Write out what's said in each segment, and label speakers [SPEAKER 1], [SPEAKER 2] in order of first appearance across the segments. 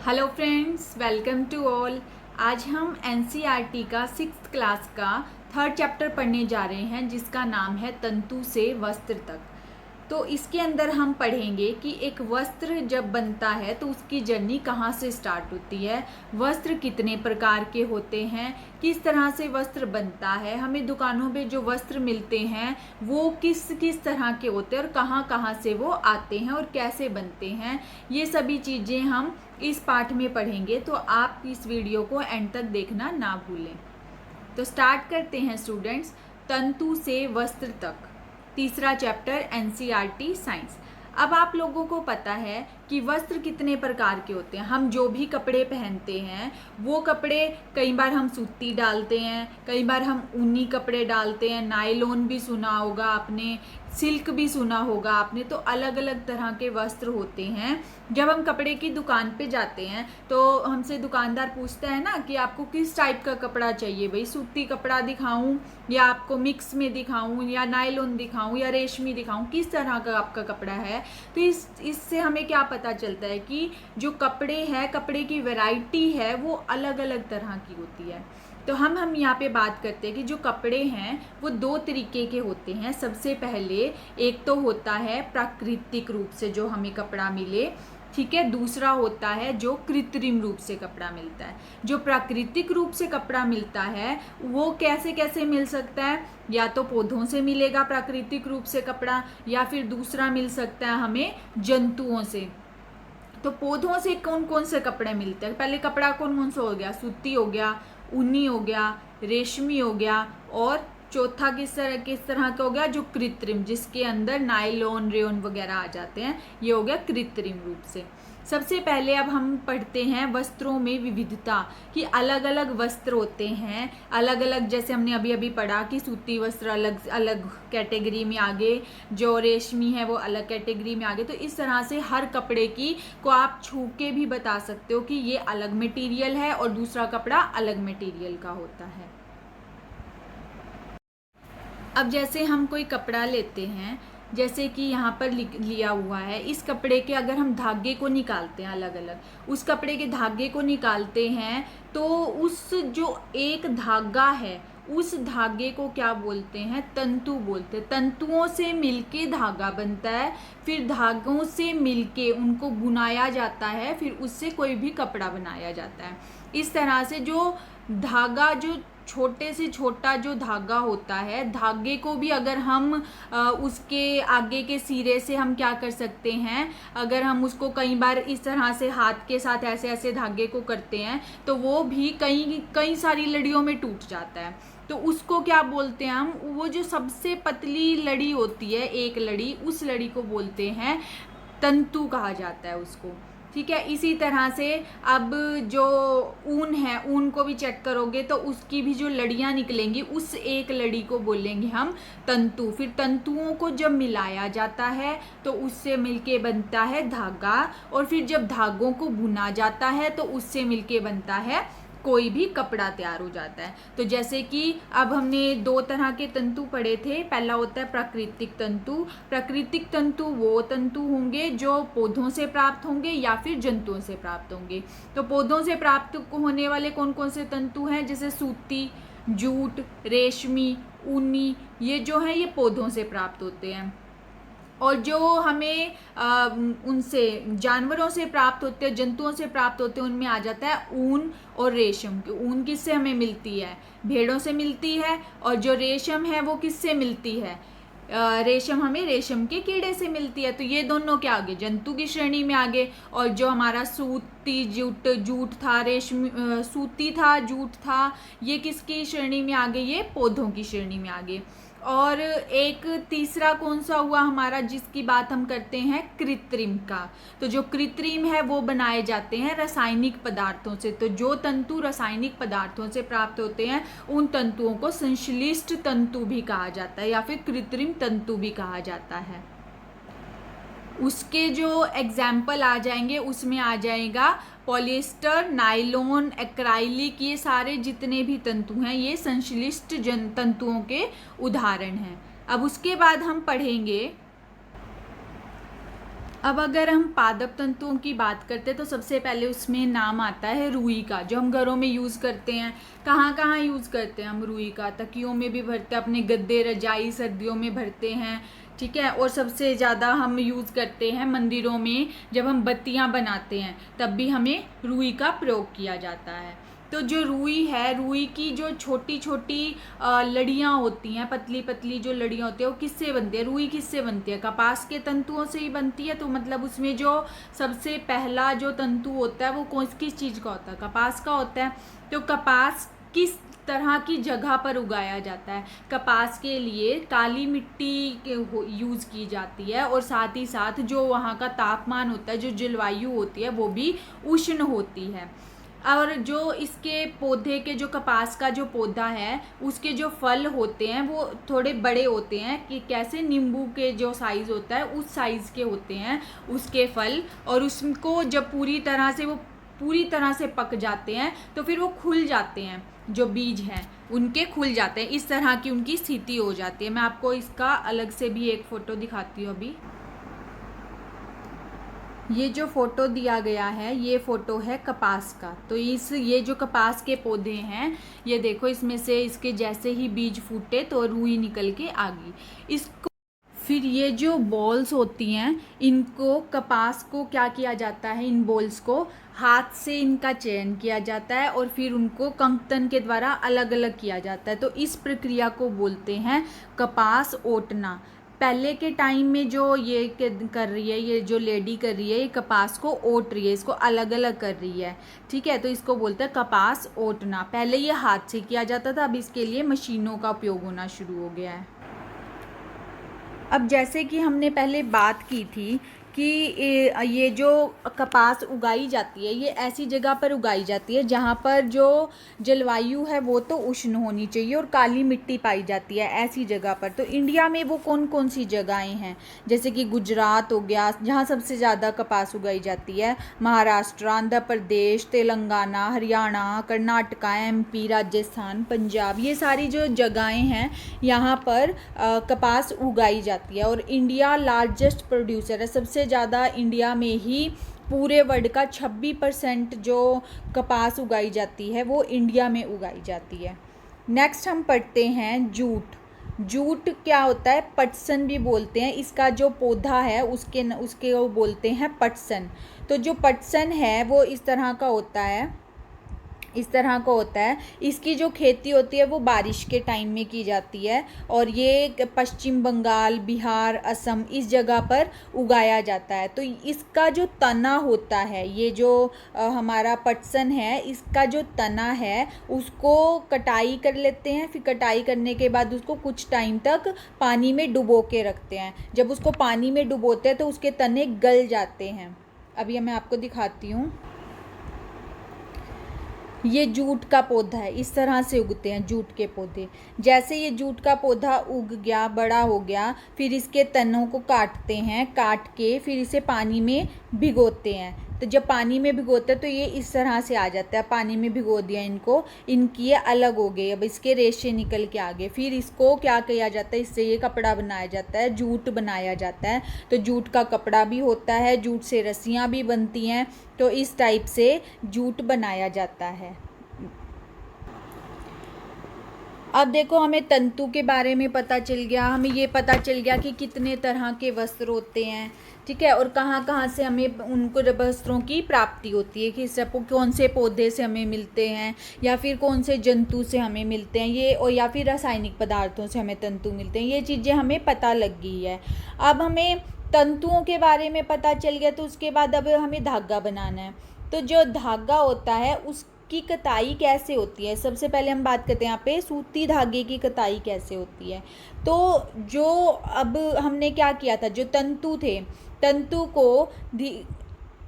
[SPEAKER 1] Hello friends, welcome to all. आज हम NCERT का 6th क्लास का 3rd चैप्टर पढ़ने जा रहे हैं जिसका नाम है तंतु से वस्त्र तक। तो इसके अंदर हम पढ़ेंगे कि एक वस्त्र जब बनता है तो उसकी जर्नी कहाँ से स्टार्ट होती है, वस्त्र कितने प्रकार के होते हैं, किस तरह से वस्त्र बनता है, हमें दुकानों पे जो वस्त्र मिलते हैं वो किस किस तरह के होते हैं और कहाँ कहाँ से वो आते हैं और कैसे बनते हैं। ये सभी चीज़ें हम इस पाठ में पढ़ेंगे, तो आप इस वीडियो को एंड तक देखना ना भूलें। तो स्टार्ट करते हैं स्टूडेंट्स। तंतु से वस्त्र तक, तीसरा चैप्टर एनसीईआरटी साइंस। अब आप लोगों को पता है कि वस्त्र कितने प्रकार के होते हैं। हम जो भी कपड़े पहनते हैं वो कपड़े कई बार हम सूती डालते हैं, कई बार हम ऊनी कपड़े डालते हैं, नायलॉन भी सुना होगा आपने, सिल्क भी सुना होगा आपने। तो अलग अलग तरह के वस्त्र होते हैं। जब हम कपड़े की दुकान पे जाते हैं तो हमसे दुकानदार पूछता है ना कि आपको किस टाइप का कपड़ा चाहिए, भाई सूती कपड़ा दिखाऊं या आपको मिक्स में दिखाऊं या नायलॉन दिखाऊं या रेशमी दिखाऊं, किस तरह का आपका कपड़ा है। तो इससे हमें क्या पता चलता है कि जो कपड़े हैं, कपड़े की वैरायटी है वो अलग अलग तरह की होती है। तो हम यहाँ पे बात करते हैं कि जो कपड़े हैं वो दो तरीके के होते हैं। सबसे पहले एक तो होता है प्राकृतिक रूप से जो हमें कपड़ा मिले, ठीक है। दूसरा होता है जो कृत्रिम रूप से कपड़ा मिलता है। जो प्राकृतिक रूप से कपड़ा मिलता है वो कैसे कैसे मिल सकता है, या तो पौधों से मिलेगा प्राकृतिक रूप से कपड़ा, या फिर दूसरा मिल सकता है हमें जंतुओं से। तो पौधों से कौन कौन से कपड़े मिलते हैं? पहले कपड़ा कौन कौन सा हो गया, सूती हो गया, ऊनी हो गया, रेशमी हो गया, और चौथा किस तरह का हो गया, जो कृत्रिम, जिसके अंदर नायलॉन, रेयन वगैरह आ जाते हैं, ये हो गया कृत्रिम रूप से। सबसे पहले अब हम पढ़ते हैं वस्त्रों में विविधता, कि अलग अलग वस्त्र होते हैं, अलग अलग, जैसे हमने अभी अभी पढ़ा कि सूती वस्त्र अलग अलग कैटेगरी में आगे, जो रेशमी है वो अलग कैटेगरी में आगे। तो इस तरह से हर कपड़े की को आप छू के भी बता सकते हो कि ये अलग मटेरियल है और दूसरा कपड़ा अलग मटेरियल का होता है। अब जैसे हम कोई कपड़ा लेते हैं, जैसे कि यहाँ पर लिया हुआ है, इस कपड़े के अगर हम धागे को निकालते हैं अलग अलग, उस कपड़े के धागे को निकालते हैं तो उस जो एक धागा है उस धागे को क्या बोलते हैं, तंतु बोलते हैं। तंतुओं से मिलके धागा बनता है, फिर धागों से मिलके उनको बुनाया जाता है, फिर उससे कोई भी कपड़ा बनाया जाता है। इस तरह से जो धागा, जो छोटे से छोटा जो धागा होता है, धागे को भी अगर हम उसके आगे के सिरे से हम क्या कर सकते हैं, अगर हम उसको कई बार इस तरह से हाथ के साथ ऐसे ऐसे धागे को करते हैं तो वो भी कई सारी लड़ियों में टूट जाता है। तो उसको क्या बोलते हैं हम, वो जो सबसे पतली लड़ी होती है, एक लड़ी, उस लड़ी को बोलते हैं तंतु कहा जाता है उसको, ठीक है। इसी तरह से अब जो ऊन है, ऊन को भी चेक करोगे तो उसकी भी जो लड़ियां निकलेंगी उस एक लड़ी को बोलेंगे हम तंतु। फिर तंतुओं को जब मिलाया जाता है तो उससे मिलके बनता है धागा, और फिर जब धागों को बुना जाता है तो उससे मिलके बनता है कोई भी कपड़ा तैयार हो जाता है। तो जैसे कि अब हमने दो तरह के तंतु पढ़े थे। पहला होता है प्राकृतिक तंतु। प्राकृतिक तंतु वो तंतु होंगे जो पौधों से प्राप्त होंगे या फिर जंतुओं से प्राप्त होंगे। तो पौधों से प्राप्त होने वाले कौन कौन से तंतु हैं, जैसे सूती, जूट, रेशमी, ऊनी, ये जो है ये पौधों से प्राप्त होते हैं। और जो हमें उनसे जानवरों से प्राप्त होते हैं, जंतुओं से प्राप्त होते हैं, उनमें आ जाता है ऊन और रेशम। ऊन किससे हमें मिलती है, भेड़ों से मिलती है, और जो रेशम है वो किससे मिलती है, रेशम हमें रेशम के कीड़े से मिलती है। तो ये दोनों क्या आगे, जंतु की श्रेणी में आगे। और जो हमारा जूट था, रेशमी, सूती था, जूट था, ये किसकी श्रेणी में आगे, ये पौधों की श्रेणी में आगे। और एक तीसरा कौन सा हुआ हमारा, जिसकी बात हम करते हैं, कृत्रिम का। तो जो कृत्रिम है वो बनाए जाते हैं रासायनिक पदार्थों से। तो जो तंतु रासायनिक पदार्थों से प्राप्त होते हैं उन तंतुओं को संश्लिष्ट तंतु भी कहा जाता है या फिर कृत्रिम तंतु भी कहा जाता है। उसके जो एग्जाम्पल आ जाएंगे उसमें आ जाएगा पॉलिएस्टर, नायलॉन, एक्राइलिक, ये सारे जितने भी तंतु हैं ये संश्लिष्ट तंतुओं के उदाहरण हैं। अब उसके बाद हम पढ़ेंगे अब अगर हम पादप तंतुओं की बात करते हैं तो सबसे पहले उसमें नाम आता है रुई का, जो हम घरों में यूज़ करते हैं। कहाँ कहाँ यूज़ करते हैं हम रुई का? तकियों में भी भरते हैं, अपने गद्दे रजाई सर्दियों में भरते हैं, ठीक है। और सबसे ज़्यादा हम यूज़ करते हैं मंदिरों में, जब हम बत्तियाँ बनाते हैं तब भी हमें रुई का प्रयोग किया जाता है। तो जो रुई है, रुई की जो छोटी छोटी लड़ियाँ होती हैं, पतली पतली जो लड़ियाँ होती है, वो किससे बनती है? रुई किससे बनती है? कपास के तंतुओं से ही बनती है। तो मतलब उसमें जो सबसे पहला जो तंतु होता है वो किस चीज़ का होता है? कपास का होता है। तो कपास किस तरह की जगह पर उगाया जाता है? कपास के लिए काली मिट्टी यूज़ की जाती है, और साथ ही साथ जो वहाँ का तापमान होता है, जो जलवायु होती है, वो भी उष्ण होती है। और जो इसके पौधे के, जो कपास का जो पौधा है, उसके जो फल होते हैं वो थोड़े बड़े होते हैं, कि कैसे नींबू के जो साइज़ होता है उस साइज़ के होते हैं उसके फल। और उसको जब पूरी तरह से पक जाते हैं तो फिर वो खुल जाते हैं, जो बीज हैं उनके खुल जाते हैं। इस तरह की उनकी स्थिति हो जाती है। मैं आपको इसका अलग से भी एक फ़ोटो दिखाती हूँ अभी। ये जो फ़ोटो दिया गया है, ये फ़ोटो है कपास का। तो ये जो कपास के पौधे हैं, ये देखो, इसमें से इसके जैसे ही बीज फूटे तो रुई निकल के आ गई। इसको फिर ये जो बॉल्स होती हैं, इनको, कपास को क्या किया जाता है? इन बॉल्स को हाथ से इनका चयन किया जाता है और फिर उनको कंकतन के द्वारा अलग अलग किया जाता है। तो इस प्रक्रिया को बोलते हैं कपास ओटना। पहले के टाइम में जो ये कर रही है, ये जो लेडी कर रही है, ये कपास को ओट रही है, इसको अलग अलग कर रही है, ठीक है। तो इसको बोलते हैं कपास ओटना। पहले ये हाथ से किया जाता था, अब इसके लिए मशीनों का उपयोग होना शुरू हो गया है। अब जैसे कि हमने पहले बात की थी कि ये जो कपास उगाई जाती है, ये ऐसी जगह पर उगाई जाती है जहाँ पर जो जलवायु है वो तो उष्ण होनी चाहिए और काली मिट्टी पाई जाती है, ऐसी जगह पर। तो इंडिया में वो कौन कौन सी जगहें हैं? जैसे कि गुजरात हो गया, जहाँ सबसे ज़्यादा कपास उगाई जाती है, महाराष्ट्र, आंध्र प्रदेश, तेलंगाना, हरियाणा, कर्नाटका, MP, राजस्थान, पंजाब, ये सारी जो जगहें हैं यहाँ पर कपास उगाई जाती है। और इंडिया लार्जेस्ट प्रोड्यूसर है, सबसे ज़्यादा इंडिया में ही पूरे वर्ल्ड का 26% जो कपास उगाई जाती है वो इंडिया में उगाई जाती है। नेक्स्ट हम पढ़ते हैं जूट। जूट क्या होता है? पटसन भी बोलते हैं। इसका जो पौधा है उसके वो बोलते हैं पटसन। तो जो पटसन है वो इस तरह का होता है, इसकी जो खेती होती है वो बारिश के टाइम में की जाती है, और ये पश्चिम बंगाल, बिहार, असम, इस जगह पर उगाया जाता है। तो इसका जो तना होता है, ये जो हमारा पटसन है, इसका जो तना है उसको कटाई कर लेते हैं। फिर कटाई करने के बाद उसको कुछ टाइम तक पानी में डुबो के रखते हैं। जब उसको पानी में डुबोते हैं तो उसके तने गल जाते हैं। अभी मैं आपको दिखाती हूँ। ये जूट का पौधा है, इस तरह से उगते हैं जूट के पौधे। जैसे ये जूट का पौधा उग गया, बड़ा हो गया, फिर इसके तनों को काटते हैं, काट के फिर इसे पानी में भिगोते हैं। तो जब पानी में भिगोते हैं तो ये इस तरह से आ जाता है। पानी में भिगो दिया इनको, इनकी ये अलग हो गई, अब इसके रेशे निकल के आ गए। फिर इसको क्या किया जाता है? इससे ये कपड़ा बनाया जाता है, जूट बनाया जाता है। तो जूट का कपड़ा भी होता है, जूट से रस्सियाँ भी बनती हैं। तो इस टाइप से जूट बनाया जाता है। अब देखो, हमें तंतु के बारे में पता चल गया, हमें ये पता चल गया कि कितने तरह के वस्त्र होते हैं, ठीक है, और कहाँ कहाँ से हमें उनको वस्त्रों की प्राप्ति होती है, कि कौन से पौधे से हमें मिलते हैं, या फिर कौन से जंतु से हमें मिलते हैं ये, और या फिर रासायनिक पदार्थों से हमें तंतु मिलते हैं। ये चीज़ें हमें पता लग गई है। अब हमें तंतुओं के बारे में पता चल गया, तो उसके बाद अब हमें धागा बनाना है। तो जो धागा होता है उसकी कताई कैसे होती है? सबसे पहले हम बात करते हैं यहाँ पे सूती धागे की कताई कैसे होती है। तो जो अब हमने क्या किया था, जो तंतु थे, तंतु को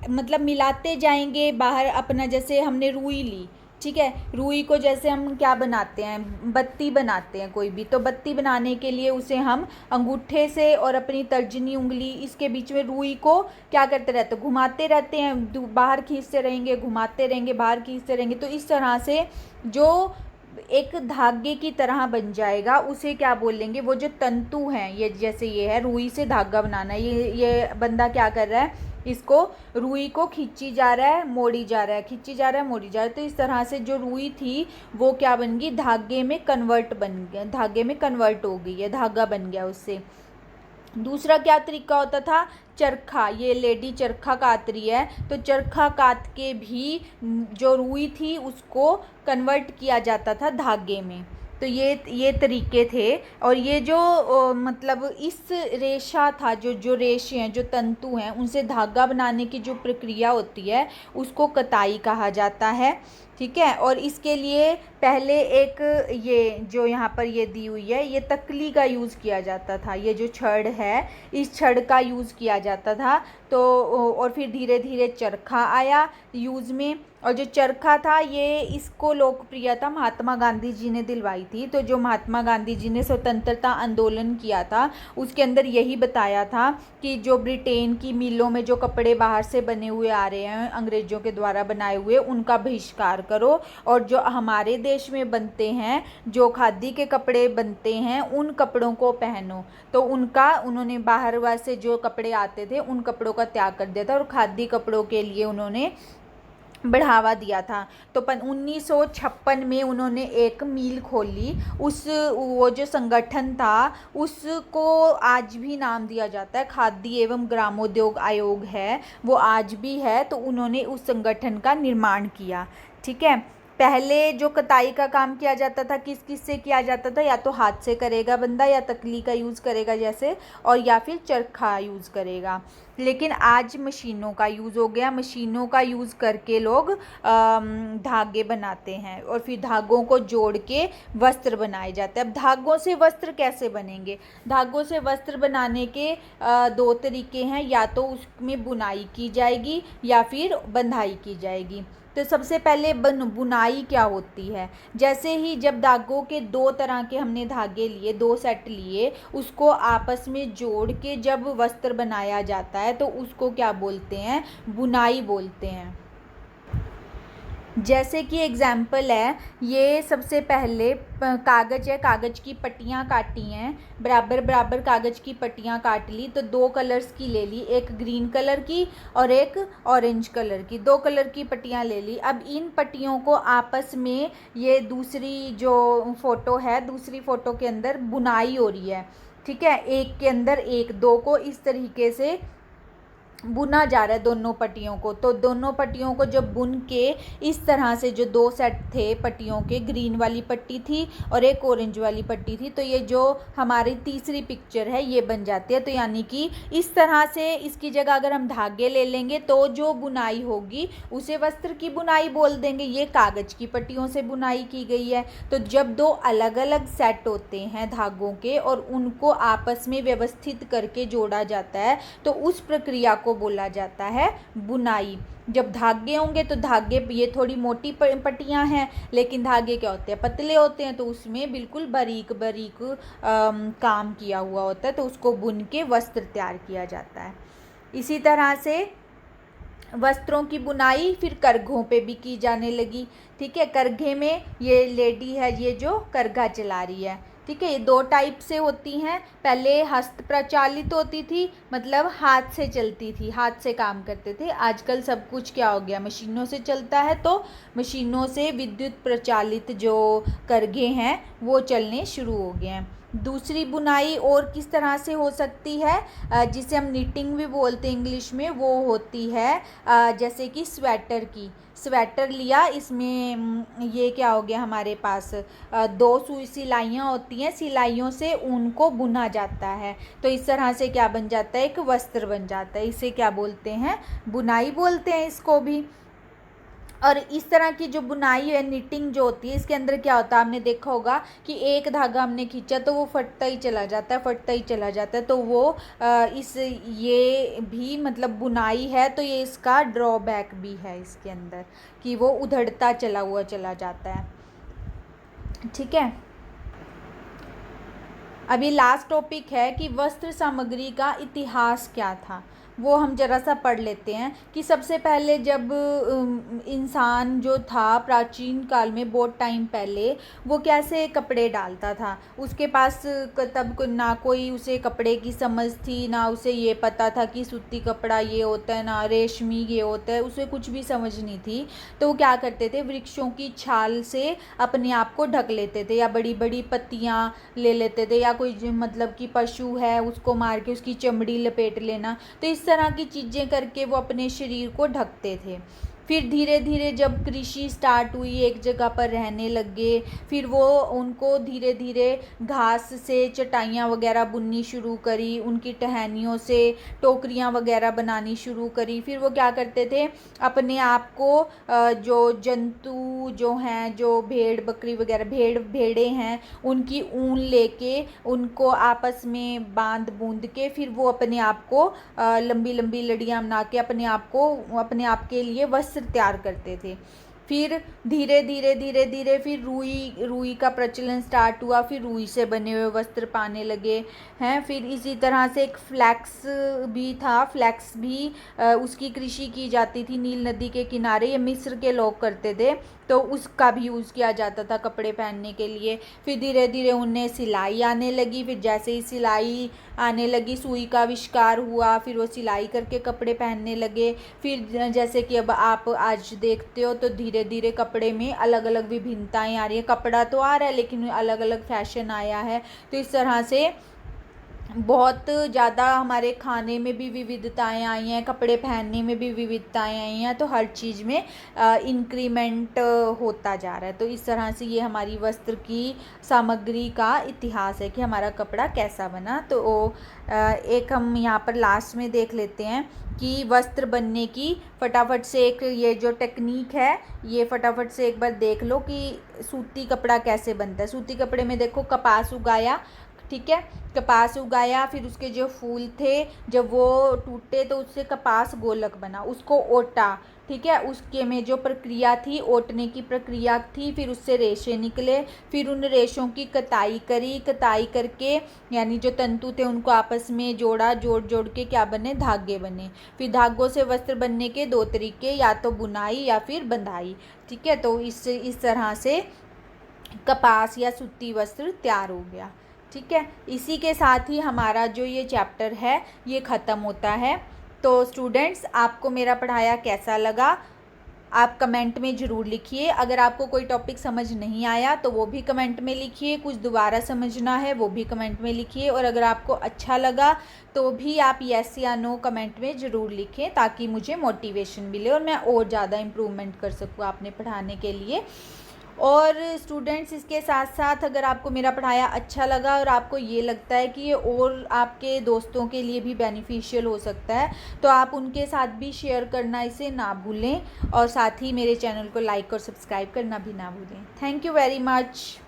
[SPEAKER 1] मतलब मिलाते जाएंगे बाहर अपना, जैसे हमने रुई ली, ठीक है, रुई को जैसे हम क्या बनाते हैं, बत्ती बनाते हैं कोई भी, तो बत्ती बनाने के लिए उसे हम अंगूठे से और अपनी तर्जनी उंगली इसके बीच में रुई को क्या करते रहते हैं, घुमाते रहते हैं, बाहर खींचते रहेंगे, घुमाते रहेंगे, बाहर खींचते रहेंगे। तो इस तरह से जो एक धागे की तरह बन जाएगा, उसे क्या बोलेंगे, वो जो तंतु हैं, ये जैसे ये है रुई से धागा बनाना, ये बंदा क्या कर रहा है, इसको रुई को खींची जा रहा है, मोड़ी जा रहा है, खींची जा रहा है, मोड़ी जा रहा है। तो इस तरह से जो रुई थी वो क्या बन गई, धागे में कन्वर्ट बन गया, धागे में कन्वर्ट हो गई है, धागा बन गया उससे। दूसरा क्या तरीका होता था, चरखा, ये लेडी चरखा कात रही है, तो चरखा कात के भी जो रुई थी उसको कन्वर्ट किया जाता था धागे में। तो ये तरीके थे। और ये जो मतलब इस रेशा था, जो रेशे हैं, जो तंतु हैं, उनसे धागा बनाने की जो प्रक्रिया होती है उसको कताई कहा जाता है। ठीक है। और इसके लिए पहले एक ये जो यहाँ पर ये दी हुई है, ये तकली का यूज़ किया जाता था, ये जो छड़ है इस छड़ का यूज़ किया जाता था। तो और फिर धीरे धीरे चरखा आया यूज़ में। और जो चरखा था ये इसको लोकप्रियता महात्मा गांधी जी ने दिलवाई थी। तो जो महात्मा गांधी जी ने स्वतंत्रता आंदोलन किया था उसके अंदर यही बताया था कि जो ब्रिटेन की मिलों में जो कपड़े बाहर से बने हुए आ रहे हैं अंग्रेज़ों के द्वारा बनाए हुए, उनका बहिष्कार करो, और जो हमारे देश में बनते हैं, जो खादी के कपड़े बनते हैं, उन कपड़ों को पहनो। तो उन्होंने बाहर से जो कपड़े आते थे उन कपड़ों का त्याग कर दिया था और खादी कपड़ों के लिए उन्होंने बढ़ावा दिया था। तो 1956 में उन्होंने एक मिल खोली। वो जो संगठन था उसको आज भी नाम दिया जाता है खादी एवं ग्रामोद्योग आयोग है, वो आज भी है। तो उन्होंने उस संगठन का निर्माण किया। ठीक है। पहले जो कताई का काम किया जाता था किस से किया जाता था, या तो हाथ से करेगा बंदा, या तकली का यूज़ करेगा जैसे, और या फिर चरखा यूज़ करेगा। लेकिन आज मशीनों का यूज़ हो गया, मशीनों का यूज़ करके लोग धागे बनाते हैं और फिर धागों को जोड़ के वस्त्र बनाए जाते हैं। अब धागों से वस्त्र कैसे बनेंगे, धागों से वस्त्र बनाने के दो तरीके हैं, या तो उसमें बुनाई की जाएगी या फिर बंधाई की जाएगी। तो सबसे पहले बुनाई क्या होती है, जैसे ही जब धागों के दो तरह के हमने धागे लिए, दो सेट लिए, उसको आपस में जोड़ के जब वस्त्र बनाया जाता है तो उसको क्या बोलते हैं, बुनाई बोलते हैं। जैसे कि एग्जाम्पल है, ये सबसे पहले कागज़ है, कागज़ की पट्टियाँ काटी हैं, बराबर बराबर कागज़ की पट्टियाँ काट ली। तो दो कलर्स की ले ली, एक ग्रीन कलर की और एक ऑरेंज कलर की, दो कलर की पट्टियाँ ले ली। अब इन पट्टियों को आपस में, ये दूसरी जो फ़ोटो है, दूसरी फ़ोटो के अंदर बुनाई हो रही है। ठीक है। एक के अंदर एक, दो को इस तरीके से बुना जा रहा है दोनों पट्टियों को। तो दोनों पट्टियों को जब बुन के इस तरह से, जो दो सेट थे पट्टियों के, ग्रीन वाली पट्टी थी और एक ऑरेंज वाली पट्टी थी, तो ये जो हमारी तीसरी पिक्चर है ये बन जाती है। तो यानी कि इस तरह से इसकी जगह अगर हम धागे ले लेंगे तो जो बुनाई होगी उसे वस्त्र की बुनाई बोल देंगे। ये कागज़ की पट्टियों से बुनाई की गई है। तो जब दो अलग अलग सेट होते हैं धागों के और उनको आपस में व्यवस्थित करके जोड़ा जाता है तो उस प्रक्रिया को बोला जाता है बुनाई। जब धागे होंगे तो धागे, ये थोड़ी मोटी पट्टियां हैं, लेकिन धागे क्या होते हैं, पतले होते हैं, तो उसमें बिल्कुल बारीक बारीक काम किया हुआ होता है, तो उसको बुन के वस्त्र तैयार किया जाता है। इसी तरह से वस्त्रों की बुनाई फिर करघों पे भी की जाने लगी। ठीक है। करघे में ये लेडी है, ये जो करघा चला रही है। ठीक है। ये दो टाइप से होती हैं। पहले हस्त प्रचालित होती थी, मतलब हाथ से चलती थी, हाथ से काम करते थे। आजकल सब कुछ क्या हो गया, मशीनों से चलता है। तो मशीनों से विद्युत प्रचालित जो करघे हैं वो चलने शुरू हो गए हैं। दूसरी बुनाई और किस तरह से हो सकती है, जिसे हम निटिंग भी बोलते हैं इंग्लिश में, वो होती है जैसे कि स्वेटर की। स्वेटर लिया, इसमें ये क्या हो गया हमारे पास, दो सुई सिलाइयाँ होती हैं, सिलाइयों से ऊन को बुना जाता है। तो इस तरह से क्या बन जाता है, एक वस्त्र बन जाता है। इसे क्या बोलते हैं, बुनाई बोलते हैं इसको भी। और इस तरह की जो बुनाई है, निटिंग जो होती है, इसके अंदर क्या होता है, आपने देखा होगा कि एक धागा हमने खींचा तो वो फटता ही चला जाता है, फटता ही चला जाता है। तो वो ये भी मतलब बुनाई है, तो ये इसका ड्रॉबैक भी है इसके अंदर कि वो उधड़ता चला हुआ चला जाता है। ठीक है। अभी लास्ट टॉपिक है कि वस्त्र सामग्री का इतिहास क्या था। वो हम ज़रा सा पढ़ लेते हैं कि सबसे पहले जब इंसान जो था प्राचीन काल में, बहुत टाइम पहले, वो कैसे कपड़े डालता था। उसके पास तब ना कोई उसे कपड़े की समझ थी, ना उसे ये पता था कि सूती कपड़ा ये होता है, ना रेशमी ये होता है, उसे कुछ भी समझ नहीं थी। तो वो क्या करते थे, वृक्षों की छाल से अपने आप को ढक लेते थे, या बड़ी बड़ी पत्तियाँ ले लेते थे, या कोई मतलब कि पशु है उसको मार के उसकी चमड़ी लपेट लेना। तो इस तरह की चीज़ें करके वो अपने शरीर को ढकते थे। फिर धीरे धीरे जब कृषि स्टार्ट हुई, एक जगह पर रहने लगे, फिर वो उनको धीरे धीरे घास से चटाइयाँ वगैरह बुननी शुरू करी, उनकी टहनियों से टोकरियाँ वगैरह बनानी शुरू करी। फिर वो क्या करते थे, अपने आप को जो जंतु जो हैं, जो भेड़ बकरी वगैरह, भेड़ें हैं, उनकी ऊन लेके उनको आपस में बांध बूंद के फिर वो अपने आप को लंबी लंबी लड़ियाँ बना के अपने आप के लिए वस्त्र तैयार करते थे। फिर धीरे धीरे फिर रुई का प्रचलन स्टार्ट हुआ, फिर रुई से बने हुए वस्त्र पाने लगे हैं। फिर इसी तरह से एक फ्लैक्स भी था, फ्लैक्स भी उसकी कृषि की जाती थी नील नदी के किनारे, ये मिस्र के लोग करते थे, तो उसका भी यूज़ किया जाता था कपड़े पहनने के लिए। फिर धीरे धीरे उन्हें सिलाई आने लगी, फिर जैसे ही सिलाई आने लगी, सुई का आविष्कार हुआ, फिर वो सिलाई करके कपड़े पहनने लगे। फिर जैसे कि अब आप आज देखते हो तो धीरे धीरे कपड़े में अलग अलग विभिन्नताएं आ रही है, कपड़ा तो आ रहा है लेकिन अलग अलग फैशन आया है। तो इस तरह से बहुत ज़्यादा हमारे खाने में भी विविधताएं आई हैं, कपड़े पहनने में भी विविधताएं आई हैं, तो हर चीज़ में इंक्रीमेंट होता जा रहा है। तो इस तरह से ये हमारी वस्त्र की सामग्री का इतिहास है कि हमारा कपड़ा कैसा बना। तो एक हम यहाँ पर लास्ट में देख लेते हैं कि वस्त्र बनने की फटाफट से एक ये जो टेक्निक है, ये फटाफट से एक बार देख लो कि सूती कपड़ा कैसे बनता है। सूती कपड़े में देखो, कपास उगाया, ठीक है, कपास उगाया, फिर उसके जो फूल थे जब वो टूटे तो उससे कपास गोलक बना, उसको ओटा, ठीक है, उसके में जो प्रक्रिया थी, ओटने की प्रक्रिया थी, फिर उससे रेशे निकले, फिर उन रेशों की कताई करी, कताई करके यानी जो तंतु थे उनको आपस में जोड़ा, जोड़ के क्या बने, धागे बने। फिर धागों से वस्त्र बनने के दो तरीके, या तो बुनाई या फिर बंधाई, ठीक है। तो इस तरह से कपास या सूती वस्त्र तैयार हो गया, ठीक है। इसी के साथ ही हमारा जो ये चैप्टर है ये ख़त्म होता है। तो स्टूडेंट्स, आपको मेरा पढ़ाया कैसा लगा आप कमेंट में ज़रूर लिखिए। अगर आपको कोई टॉपिक समझ नहीं आया तो वो भी कमेंट में लिखिए, कुछ दोबारा समझना है वो भी कमेंट में लिखिए, और अगर आपको अच्छा लगा तो भी आप येस या नो कमेंट में ज़रूर लिखें, ताकि मुझे मोटिवेशन मिले और मैं और ज़्यादा इम्प्रूवमेंट कर सकूँ आपने पढ़ाने के लिए। और स्टूडेंट्स, इसके साथ साथ अगर आपको मेरा पढ़ाया अच्छा लगा और आपको ये लगता है कि ये और आपके दोस्तों के लिए भी बेनिफिशियल हो सकता है, तो आप उनके साथ भी शेयर करना इसे ना भूलें, और साथ ही मेरे चैनल को लाइक और सब्सक्राइब करना भी ना भूलें। Thank you very much.